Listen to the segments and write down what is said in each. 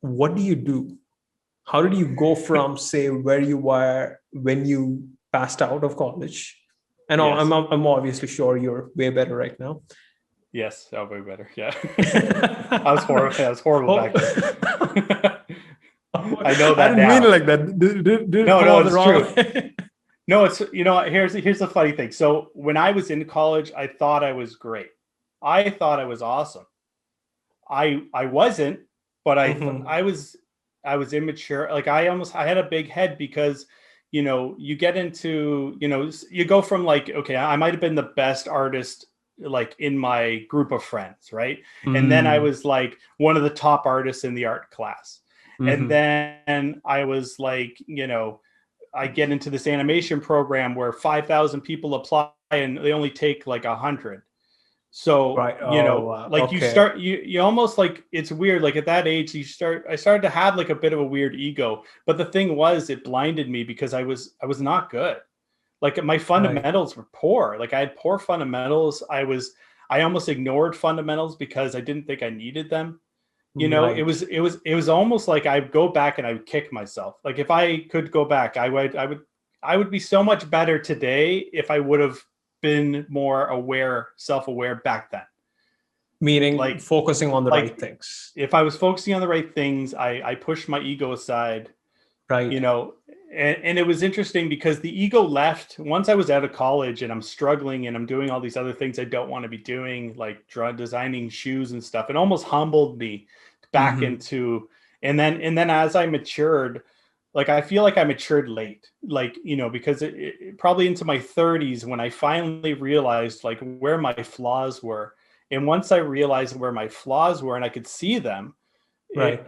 what do you do? How did you go from, say, where you were when you passed out of college? And Yes. I'm obviously sure you're way better right now. Yes, I'll be better. Yeah. I was horrible back then. I know that I didn't now. mean it like that. Did No, the it's wrong true. way. No, it's, here's the funny thing. So when I was in college, I thought I was great. I thought I was awesome. I wasn't, but I was immature. Like I had a big head because, you get into, you go from like, okay, I might have been the best artist like in my group of friends, right? And then I was like one of the top artists in the art class. And then I was like, I get into this animation program where 5,000 people apply and they only take like 100. So, Right. like okay. you start, you almost like, it's weird. Like at that age, I started to have like a bit of a weird ego, but the thing was, it blinded me because I was not good. Like my fundamentals were poor. Like I had poor fundamentals. I almost ignored fundamentals because I didn't think I needed them. Right. It was almost like I'd go back and I would kick myself. Like if I could go back, I would be so much better today if I would have been more self-aware back then. Meaning Like focusing on the right things. If I was focusing on the right things, I pushed my ego aside, right. And it was interesting because the ego left once I was out of college and I'm struggling and I'm doing all these other things I don't want to be doing, like designing shoes and stuff. It almost humbled me back into, and then as I matured, like I feel like I matured late, like, because it probably into my 30s when I finally realized like where my flaws were. And once I realized where my flaws were and I could see them, right.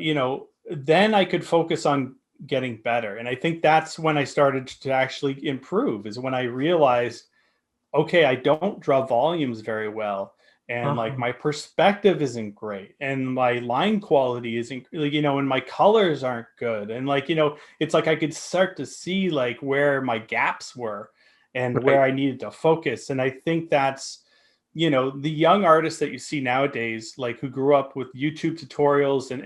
Then I could focus on getting better. And I think that's when I started to actually improve, is when I realized, okay, I don't draw volumes very well. And like my perspective isn't great, and my line quality isn't, and my colors aren't good. And like, it's like I could start to see like where my gaps were and where I needed to focus. And I think that's, the young artists that you see nowadays, like who grew up with YouTube tutorials and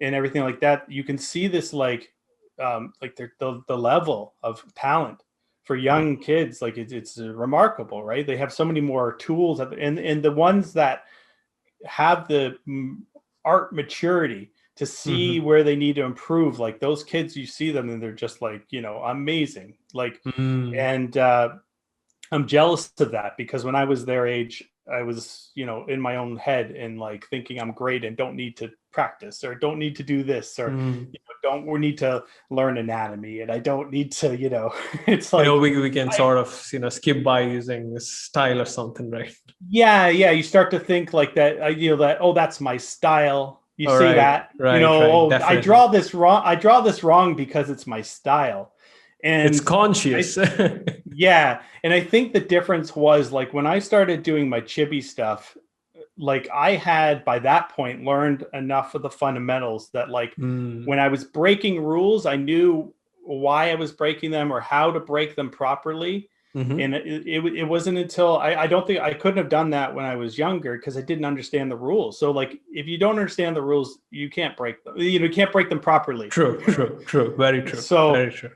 and everything like that, you can see this like the level of talent for young kids. Like it's remarkable, right? They have so many more tools and the ones that have the art maturity to see where they need to improve, like those kids, you see them and they're just like, amazing. Like, and I'm jealous of that, because when I was their age, I was, in my own head and like thinking I'm great and don't need to practice or don't need to do this or don't need to learn anatomy and I don't need to, it's like, we can sort of, skip by using this style or something, right? Yeah. You start to think like that, that, oh, that's my style. You see that, right, oh, definitely. I draw this wrong because it's my style. And it's conscious. Yeah. And I think the difference was like when I started doing my chibi stuff, like I had by that point learned enough of the fundamentals that like when I was breaking rules, I knew why I was breaking them or how to break them properly. And it wasn't until I don't think I couldn't have done that when I was younger because I didn't understand the rules. So like if you don't understand the rules, you can't break them. You can't break them properly. True. Very true. Very true.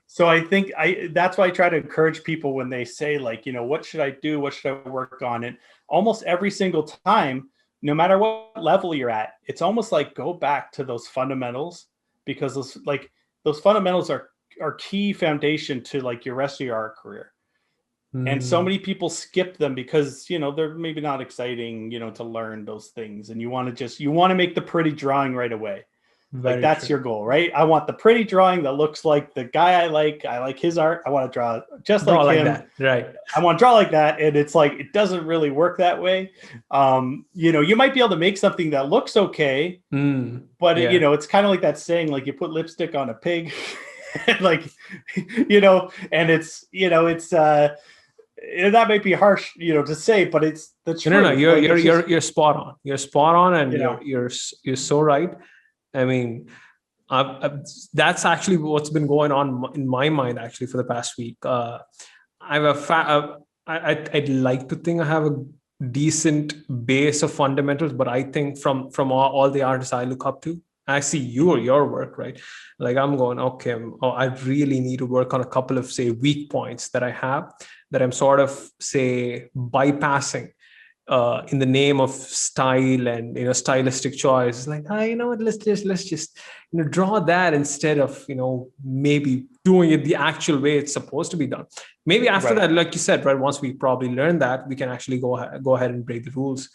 So I think that's why I try to encourage people when they say like, what should I do? What should I work on? And almost every single time, no matter what level you're at, it's almost like go back to those fundamentals, because those fundamentals are key foundation to like your rest of your art career. And so many people skip them because, they're maybe not exciting, to learn those things. And you want to make the pretty drawing right away. Like that's your goal, right? I want the pretty drawing that looks like the guy I like his art. I want to draw just like him. That. Right. I want to draw like that. And it's like, it doesn't really work that way. You might be able to make something that looks okay, but it's kind of like that saying, like you put lipstick on a pig, like, and it's, that might be harsh, to say, but it's the truth. No, you're spot on. You're spot on, and you're so right. I mean, that's actually what's been going on in my mind actually for the past week. I'd like to think I have a decent base of fundamentals, but I think from all the artists I look up to, I see your work, right? Like I'm going, okay, I really need to work on a couple of, say, weak points that I have, that I'm sort of, say, bypassing in the name of style and, stylistic choice. It's like, you know what, let's just draw that instead of, maybe doing it the actual way it's supposed to be done. Maybe after Right. that, like you said, right, once we probably learn that, we can actually go ahead and break the rules.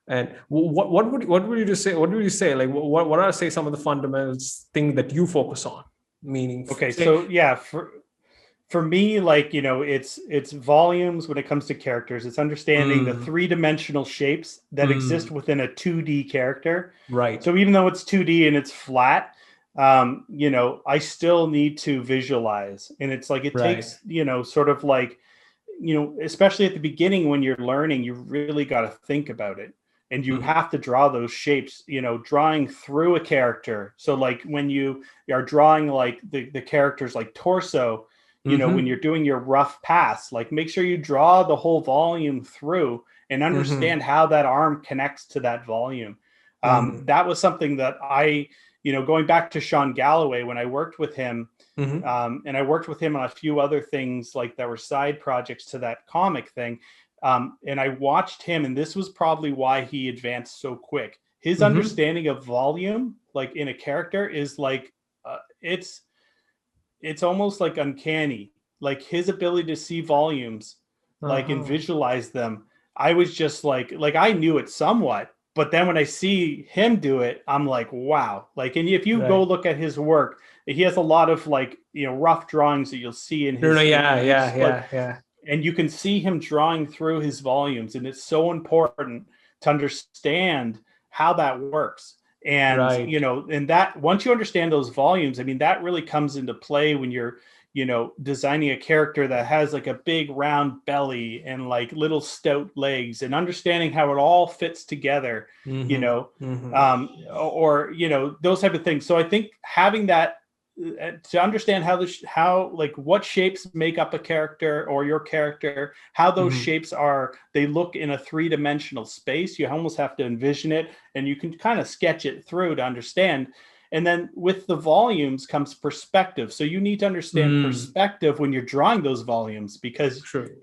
And what would you say, like what are, say, some of the fundamentals thing that you focus on, meaning, Okay, say, so yeah, for me, like, it's volumes when it comes to characters. It's understanding the three-dimensional shapes that exist within a 2D character. right, So even though it's 2D and it's flat, I still need to visualize. And it's like it right, takes, sort of like, especially at the beginning when you're learning, you really got to think about it. And you have to draw those shapes, drawing through a character. So like when you are drawing like the character's like torso, when you're doing your rough pass, like make sure you draw the whole volume through and understand how that arm connects to that volume. That was something that I, going back to Sean Galloway, when I worked with him, and I worked with him on a few other things like that were side projects to that comic thing. And I watched him, and this was probably why he advanced so quick. His understanding of volume, like in a character, is like, it's almost like uncanny. Like his ability to see volumes, like and visualize them. I was just like I knew it somewhat, but then when I see him do it, I'm like, wow. Like, and if you go right. look at his work, he has a lot of like, rough drawings that you'll see in his, Yeah. and you can see him drawing through his volumes. And it's so important to understand how that works. And, Right. and that once you understand those volumes, I mean, that really comes into play when you're, designing a character that has like a big round belly and like little stout legs, and understanding how it all fits together, or, those type of things. So I think having that, to understand how like what shapes make up a character or your character, how those shapes they look in a three-dimensional space. You almost have to envision it, and you can kind of sketch it through to understand. And then with the volumes comes perspective. So you need to understand perspective when you're drawing those volumes, because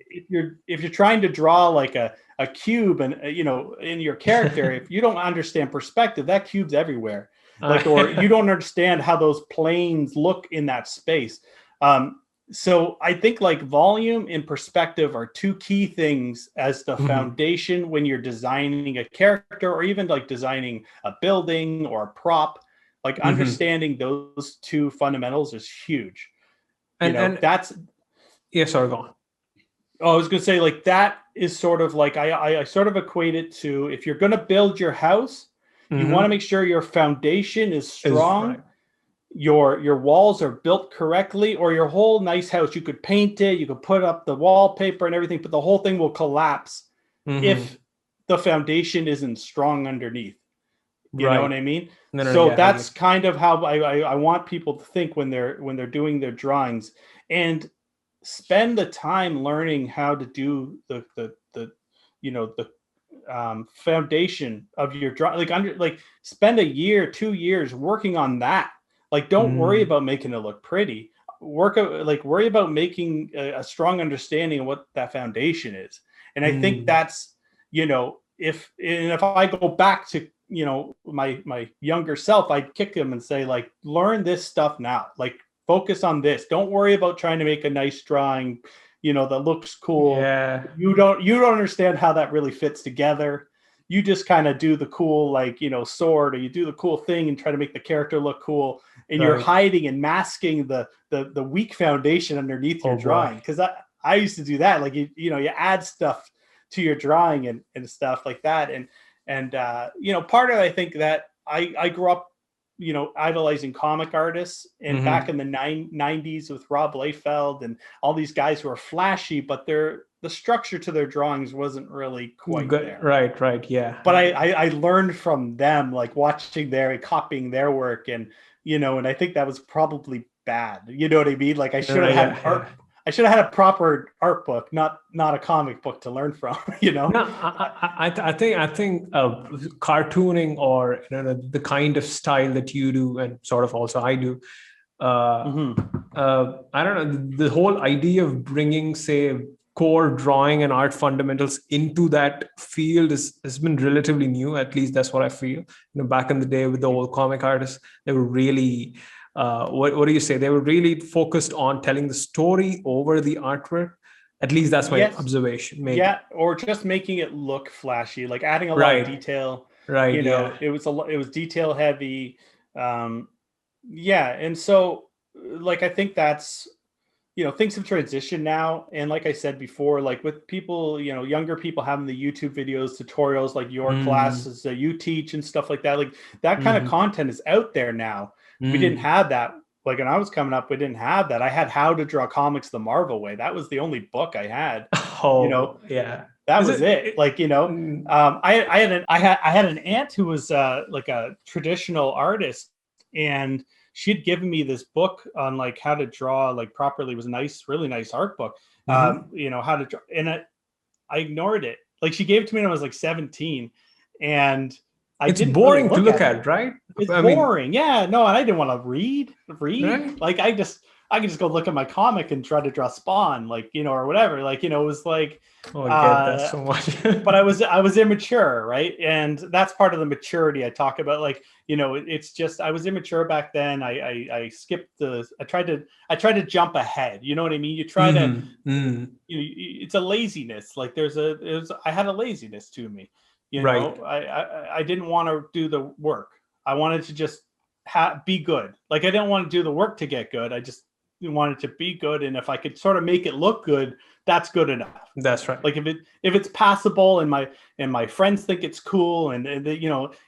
if you're trying to draw like a cube and in your character, if you don't understand perspective, that cube's everywhere. Like, or you don't understand how those planes look in that space. So I think like volume and perspective are two key things as the foundation when you're designing a character, or even like designing a building or a prop. Like understanding those two fundamentals is huge. And that's sorry, go on. Oh, I was going to say, like, that is sort of like, I sort of equate it to, if you're going to build your house, you want to make sure your foundation is strong. Right. Your walls are built correctly, or your whole nice house, you could paint it, you could put up the wallpaper and everything, but the whole thing will collapse if the foundation isn't strong underneath. You know what I mean? So that's kind of how I want people to think when they're doing their drawings, and spend the time learning how to do the foundation of your drawing. Like spend a year, 2 years working on that. Like, don't worry about making it look pretty. Worry about making a strong understanding of what that foundation is. And I think that's, if I go back to, my younger self, I'd kick him and say, like, learn this stuff now. Like, focus on this. Don't worry about trying to make a nice drawing, that looks cool. Yeah. You don't understand how that really fits together. You just kind of do the cool, like, sword, or you do the cool thing and try to make the character look cool. And you're hiding and masking the weak foundation underneath your drawing. Because I used to do that. Like, you add stuff to your drawing and stuff like that. And part of it, I think that I grew up, idolizing comic artists, and back in the 90s with Rob Liefeld and all these guys who are flashy, but the structure to their drawings wasn't really quite good. There. Right. Yeah. But I learned from them, like watching copying their work, and, and I think that was probably bad. You know what I mean? Like, I should have had I should have had a proper art book, not a comic book to learn from. No, I think cartooning, or the kind of style that you do, and sort of also I do. I don't know, the whole idea of bringing, say, core drawing and art fundamentals into that field has been relatively new. At least that's what I feel. Back in the day with the old comic artists, they were really what do you say? They were really focused on telling the story over the artwork. At least that's my observation. Maybe. Yeah, or just making it look flashy, like adding a lot of detail. Right. It was detail heavy. Yeah, and so like I think that's, things have transitioned now, and like I said before, like with people, younger people having the YouTube videos, tutorials, like your classes that you teach and stuff like that, like that kind of content is out there now. We didn't have that. Like when I was coming up, we didn't have that. I had How to Draw Comics the Marvel Way. That was the only book I had. That was it. Like, I had an aunt who was like a traditional artist, and she'd given me this book on like how to draw like properly. It was a nice, really nice art book. How to draw, and I ignored it. Like she gave it to me when I was like 17, and it's boring to look at, right? It's boring. Yeah, no, and I didn't want to read. Right? Like I could just go look at my comic and try to draw Spawn, like, or whatever. Like, it was like, I get that so much. But I was immature, right? And that's part of the maturity I talk about. Like, it's just, I was immature back then. I skipped I tried to jump ahead. You know what I mean? You try to, it's a laziness. Like I had a laziness to me. I didn't want to do the work. I wanted to just be good. Like I didn't want to do the work to get good. I just wanted to be good, and if I could sort of make it look good, that's good enough. That's right. Like if it's passable, and my friends think it's cool, and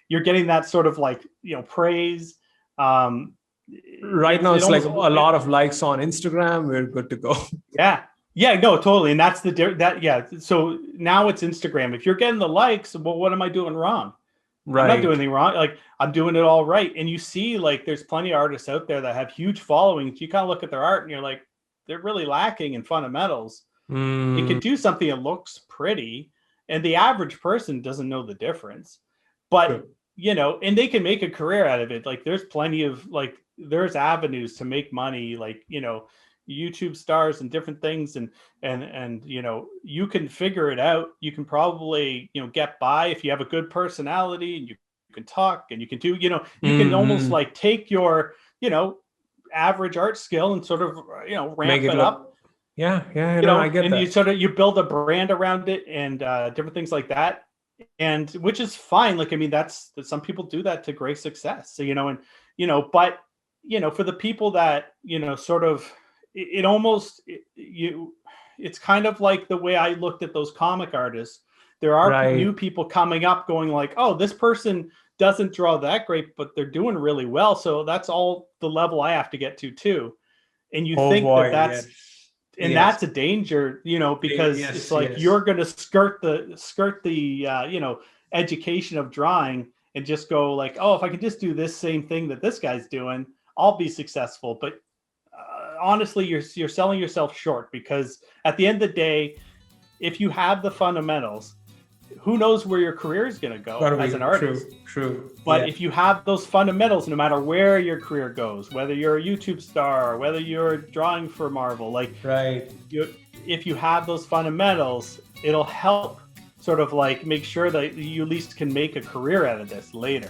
you're getting that sort of like praise. Right now, it's like a lot of likes on Instagram. We're good to go. Yeah, no, totally. And that's so now it's Instagram. If you're getting the likes, well, what am I doing wrong? Right. I'm not doing anything wrong. Like I'm doing it all right. And you see, like, there's plenty of artists out there that have huge followings. You kind of look at their art and you're like, they're really lacking in fundamentals. It can do something that looks pretty, and the average person doesn't know the difference. But and they can make a career out of it. Like there's plenty of there's avenues to make money, like YouTube stars and different things, and you can figure it out. You can probably get by if you have a good personality, and you can talk, and you can do you can almost like take your average art skill and sort of ramp it up. I get and that. you build a brand around it, and different things like that, and which is fine. Like I mean, that's some people do that to great success. So but for the people that sort of it's kind of like the way I looked at those comic artists. There are new people coming up going like, oh, this person doesn't draw that great, but they're doing really well. So that's all the level I have to get to too. And you think that's that's a danger, because it's like you're going to skirt the education of drawing and just go like, oh, if I could just do this same thing that this guy's doing, I'll be successful. But honestly, you're selling yourself short, because at the end of the day, if you have the fundamentals, who knows where your career is going to go as an artist. True. But if you have those fundamentals, no matter where your career goes, whether you're a YouTube star, whether you're drawing for Marvel, if you have those fundamentals, it'll help sort of like make sure that you at least can make a career out of this later.